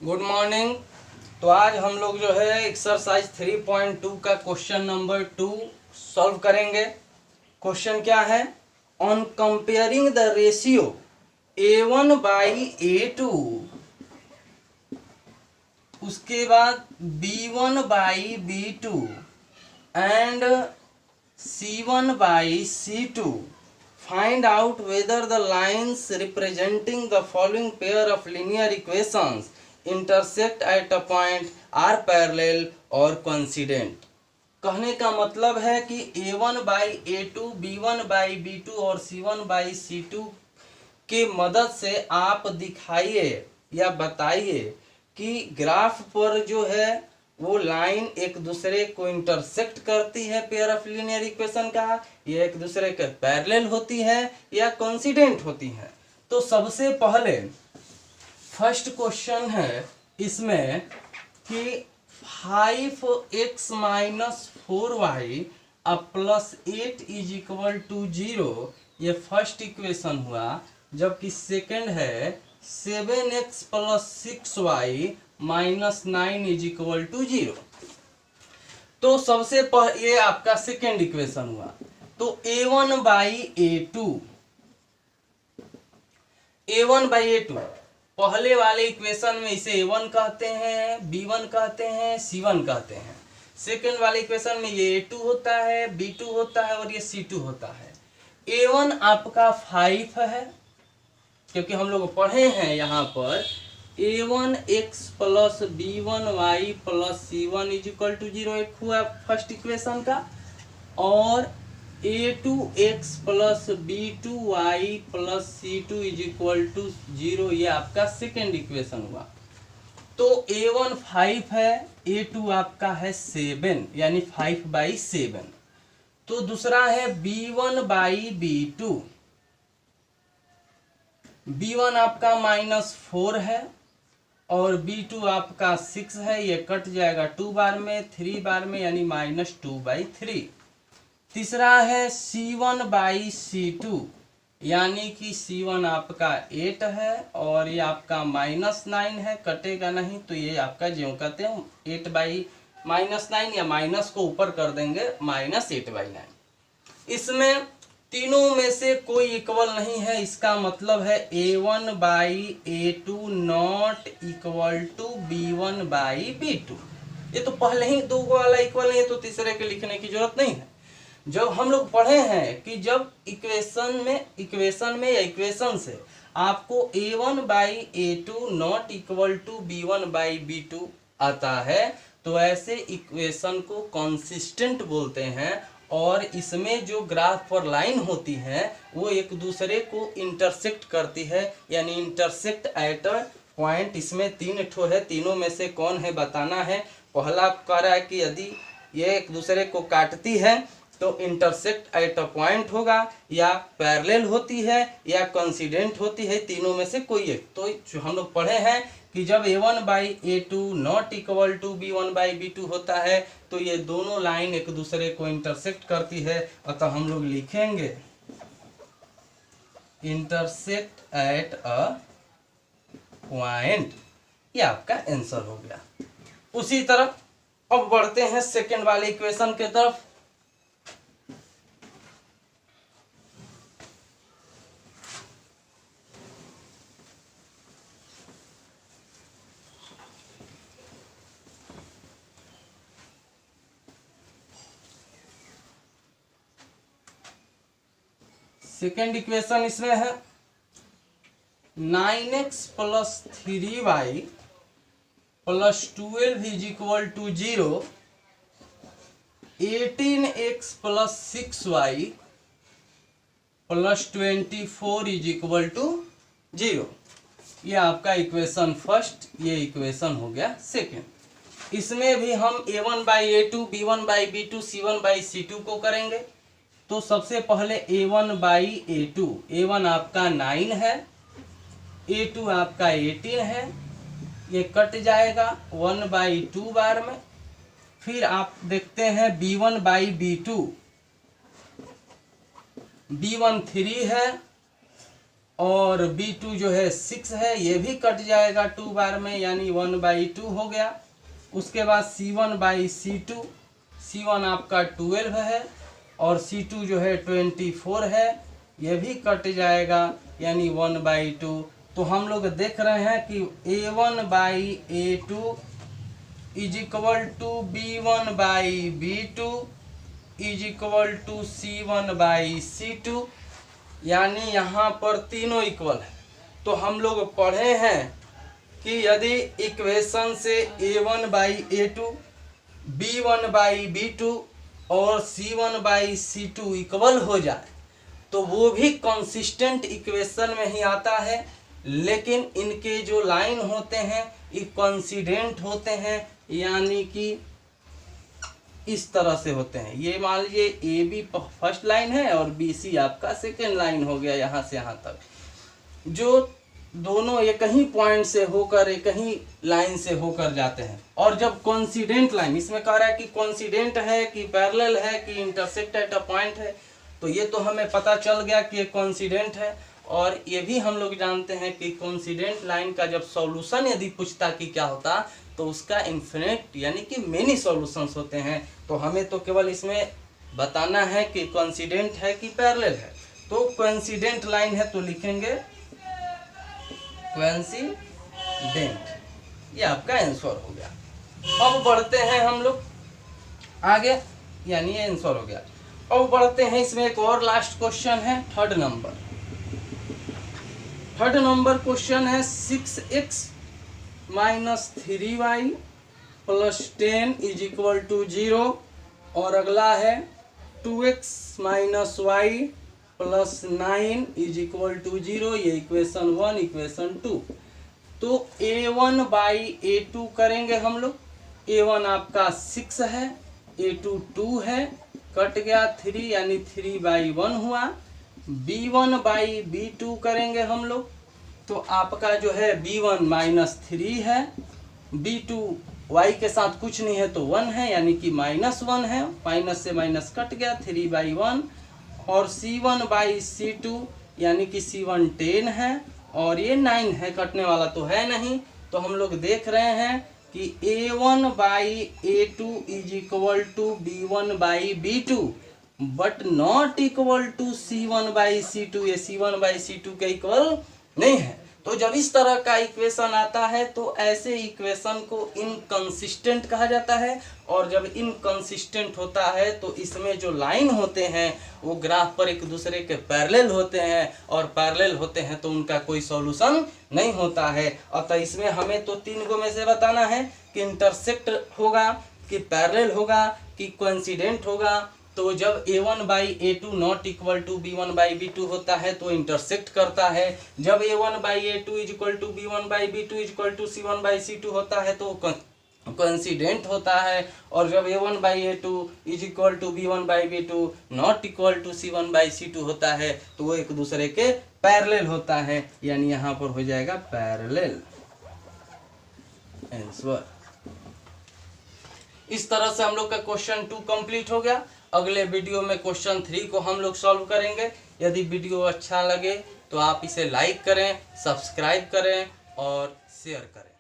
Good morning. तो आज हम लोग जो है एक्सरसाइज 3.2 का क्वेश्चन नंबर 2 सॉल्व करेंगे। क्वेश्चन क्या है? On comparing the ratio A1 by A2, उसके बाद B1 by B2 and C1 by C2, find out whether the lines representing the following pair of linear equations intersect at a point, are parallel or coincident। कहने का मतलब है कि A1 by A2, B1 by B2 और C1 by C2 के मदद से आप दिखाइए या बताइए कि ग्राफ पर जो है वो लाइन एक दूसरे को इंटरसेक्ट करती है पेयर ऑफ लीनियर इक्वेशन का, ये एक दूसरे के पैरेलल होती है या कोइंसिडेंट होती है। तो सबसे पहले फर्स्ट क्वेश्चन है इसमें कि 5x minus 4y plus 8 is equal to 0, ये फर्स्ट इक्वेशन हुआ। जबकि सेकेंड है 7x plus 6y minus 9 is equal to 0। तो सबसे पहले ये आपका सेकेंड इक्वेशन हुआ। तो A1 by A2, A1 by A2 पहले वाले इक्वेशन में इसे A1 कहते हैं, B1 कहते हैं, C1 कहते हैं। सेकेंड वाले इक्वेशन में ये A2 होता है, B2 होता है और ये C2 होता है। A1 आपका 5 है, क्योंकि हम लोग पढ़े हैं यहाँ पर A1x plus B1y plus C1 is equal to 0 एक हुआ फर्स्ट इक्वेशन का, और A2x plus B2y plus C2 is equal to 0 ये आपका सेकेंड इक्वेशन हुआ। तो A1 5 है, A2 आपका है 7 यानी 5 बाई 7। तो दूसरा है B1 बाई B2, B1 आपका -4 है और B2 आपका 6 है, ये कट जाएगा 2 बार में, 3 बार में यानी -2/3। तीसरा है C1 बाई C2, यानी कि C1 आपका 8 है और ये आपका -9 है, कटेगा नहीं तो ये आपका ज्यों कहते हैं 8 बाई -9 या माइनस को ऊपर कर देंगे -8/9। इसमें तीनों में से कोई इक्वल नहीं है, इसका मतलब है A1 by A2 not equal to B1 by B2। ये तो पहले ही दो वाला इक्वल नहीं है तो तीसरे के लिखने की जरूरत नहीं है। जब हम लोग पढ़े हैं कि जब इक्वेशन में या इक्वेशन से आपको A1 by A2 not equal to B1 by B2 आता है तो ऐसे इक्वेशन को कंसिस्टेंट बोलते हैं। और इसमें जो ग्राफ पर लाइन होती है वो एक दूसरे को इंटरसेक्ट करती है, यानी इंटरसेक्ट एट अ पॉइंट। इसमें 3 ठो है, तीनों में से कौन है बताना है। पहला कह रहा है कि यदि ये एक दूसरे को काटती है तो इंटरसेक्ट एट अ पॉइंट होगा, या पैरेलल होती है या कोइंसिडेंट होती है, तीनों में से कोई एक। तो जो हम लोग पढ़े हैं कि जब A1 by A2 not equal to B1 by B2 होता है तो ये दोनों लाइन एक दूसरे को इंटरसेक्ट करती है, अतः हम लोग लिखेंगे इंटरसेक्ट एट अ पॉइंट। ये आपका आंसर हो गया। उसी तरफ अब बढ़ते हैं सेकेंड वाले इक्वेशन के तरफ। सेकेंड इक्वेशन इसमें है 9x plus 3y plus 12 is equal to 0, 18x plus 6y plus 24 is equal to 0। ये आपका इक्वेशन फर्स्ट, ये इक्वेशन हो गया सेकेंड। इसमें भी हम A1 by A2, B1 by B2, C1 by C2 को करेंगे। तो सबसे पहले A1 बाई A2, A1 आपका 9 है, A2 आपका 18 है, ये कट जाएगा 1 बाई 2 बार में। फिर आप देखते हैं B1 बाई B2, B1 3 है और B2 जो है 6 है, ये भी कट जाएगा 2 बार में, यानी 1/2 हो गया। उसके बाद C1/C2, C1 आपका 12 है और C2 जो है 24 है, ये भी कट जाएगा यानी 1/2। तो हम लोग देख रहे हैं कि A1/A2 is equal to B1/B2 is equal to C1/C2, यानी यहाँ पर तीनों इक्वल है। तो हम लोग पढ़े हैं कि यदि इक्वेशन से A1/A2, B1/B2 और C1/C2 इक्वल हो जाए तो वो भी कंसिस्टेंट इक्वेशन में ही आता है, लेकिन इनके जो लाइन होते हैं ये कोइंसिडेंट होते हैं, यानी कि इस तरह से होते हैं। ये मान लीजिए ए बी फर्स्ट लाइन है और बी सी आपका सेकेंड लाइन हो गया, यहाँ से यहाँ तक, जो दोनों एक ही पॉइंट से होकर एक ही लाइन से होकर जाते हैं। और जब कोइंसिडेंट लाइन, इसमें कह रहा है कि कोइंसिडेंट है कि पैरेलल है कि इंटरसेक्ट एट अ पॉइंट है, तो ये तो हमें पता चल गया कि ये कोइंसिडेंट है। और ये भी हम लोग जानते हैं कि कोइंसिडेंट लाइन का जब सॉल्यूशन यदि पूछता कि क्या होता, तो उसका इन्फिनिट यानी कि मेनी सॉल्यूशंस होते हैं। तो हमें तो केवल इसमें बताना है कि कोइंसिडेंट है कि पैरेलल है। तो कोइंसिडेंट लाइन है तो लिखेंगे कोइंसिडेंट, ये आपका आंसर हो गया। अब बढ़ते हैं हम लोग आगे, यानी ये आंसर हो गया। अब बढ़ते हैं, इसमें एक और लास्ट क्वेश्चन है, थर्ड नंबर क्वेश्चन है 6x minus 3y plus 10 is equal to 0, और अगला है 2x minus y plus 9 is equal to 0। ये इक्वेशन 1, इक्वेशन 2। तो A1/A2 करेंगे हम लोग। A1 आपका 6 है, A2 2 है, कट गया 3 यानी 3/1 हुआ। B1/B2 करेंगे हम लोग, तो आपका जो है B1 माइनस 3 है, B2 y के साथ कुछ नहीं है तो 1 है, यानी कि -1 है, माइनस से माइनस कट गया 3/1। और C1/C2 यानी कि C1 10 है और ये 9 है, कटने वाला तो है नहीं। तो हम लोग देख रहे हैं कि A1/A2 is equal to B1/B2 but not equal to C1/C2। ये C1/C2 के इक्वल नहीं है। तो जब इस तरह का इक्वेशन आता है तो ऐसे इक्वेशन को इनकंसिस्टेंट कहा जाता है। और जब इनकंसिस्टेंट होता है तो इसमें जो लाइन होते हैं वो ग्राफ पर एक दूसरे के पैरेलल होते हैं, और पैरेलल होते हैं तो उनका कोई सॉल्यूशन नहीं होता है। अतः इसमें हमें तो 3 गो में से बताना है कि इंटरसेक्ट होगा, कि पैरेलल होगा, कि कोइंसिडेंट होगा। तो जब A1/A2 not equal to B1/B2 होता है तो इंटरसेक्ट करता है। जब A1/A2 is equal to B1/B2 is equal to C1/C2 होता है तो कोइंसिडेंट होता है। और जब A1/A2 is equal to B1/B2 not equal to C1/C2 होता है तो वो एक दूसरे के पैरेलल होता है, यानी यहाँ पर हो जाएगा पैरेलल आंसर। इस तरह से हम लोग का क्वेश्चन 2 कंप्लीट हो गया। अगले वीडियो में क्वेश्चन 3 को हम लोग सॉल्व करेंगे। यदि वीडियो अच्छा लगे तो आप इसे लाइक करें, सब्सक्राइब करें और शेयर करें।